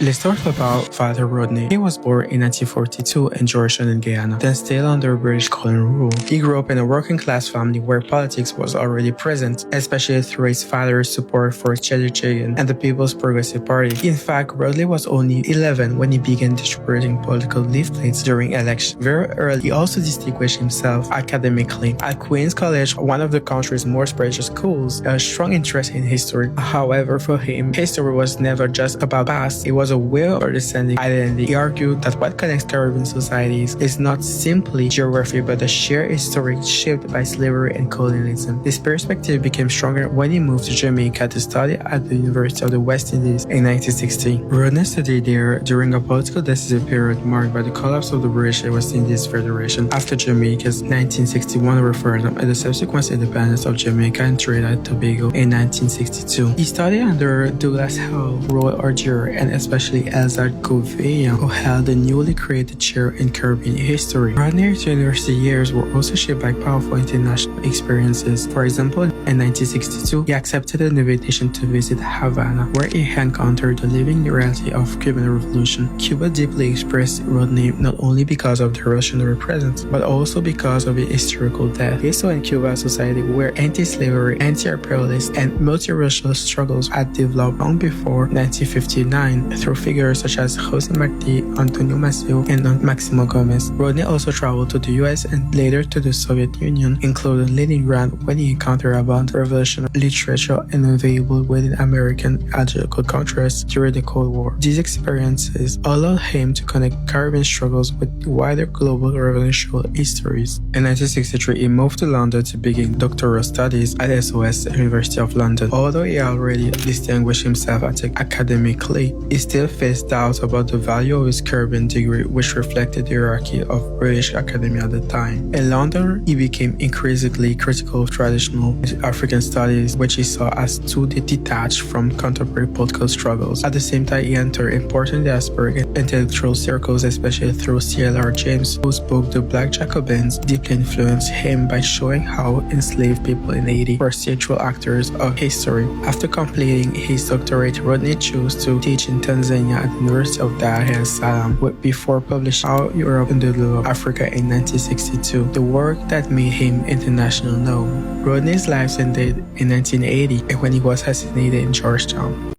Let's talk about Father Rodney. He was born in 1942 in Georgetown in Guyana, then stayed under British colonial rule. He grew up in a working-class family where politics was already present, especially through his father's support for Chedichan and the People's Progressive Party. In fact, Rodney was only 11 when he began distributing political leaflets during elections. Very early, he also distinguished himself academically. At Queen's College, one of the country's most prestigious schools, a strong interest in history. However, for him, history was never just about past. It was a way of understanding identity. He argued that what connects Caribbean societies is not simply geography but a shared history shaped by slavery and colonialism. This perspective became stronger when he moved to Jamaica to study at the University of the West Indies in 1960. Rodney studied there during a political decisive period marked by the collapse of the British West Indies Federation after Jamaica's 1961 referendum and the subsequent independence of Jamaica and Trinidad and Tobago in 1962. He studied under Douglas Hall, Roy Orger, and especially Elzar Gouveia, who held the newly created chair in Caribbean history. Rodney's university years were also shaped by powerful international experiences. For example, in 1962, he accepted an invitation to visit Havana, where he encountered the living reality of Cuban Revolution. Cuba deeply expressed Rodney not only because of the revolutionary presence, but also because of its historical depth. He saw in Cuba a society where anti-slavery, anti-imperialist, and multiracial struggles had developed long before 1959 through figures such as Jose Marti, Antonio Maceo, and Maximo Gomez. Rodney also traveled to the US and later to the Soviet Union, including Leningrad, when he encountered abundant revolutionary literature and available within American ideological contrasts during the Cold War. These experiences allowed him to connect Caribbean struggles with wider global revolutionary histories. In 1963, he moved to London to begin doctoral studies at SOS University of London. Although he already distinguished himself academically, he still faced doubts about the value of his Caribbean degree, which reflected the hierarchy of British academia at the time. In London, he became increasingly critical of traditional African studies, which he saw as too detached from contemporary political struggles. At the same time, he entered important diasporic intellectual circles, especially through C.L.R. James, whose book The Black Jacobins deeply influenced him by showing how enslaved people in Haiti were central actors of history. After completing his doctorate, Rodney chose to teach in Tanzania at the University of Dar es Salaam, before publishing How Europe Underdeveloped Africa in 1962, the work that made him internationally known. Rodney's life ended in 1980 when he was assassinated in Georgetown.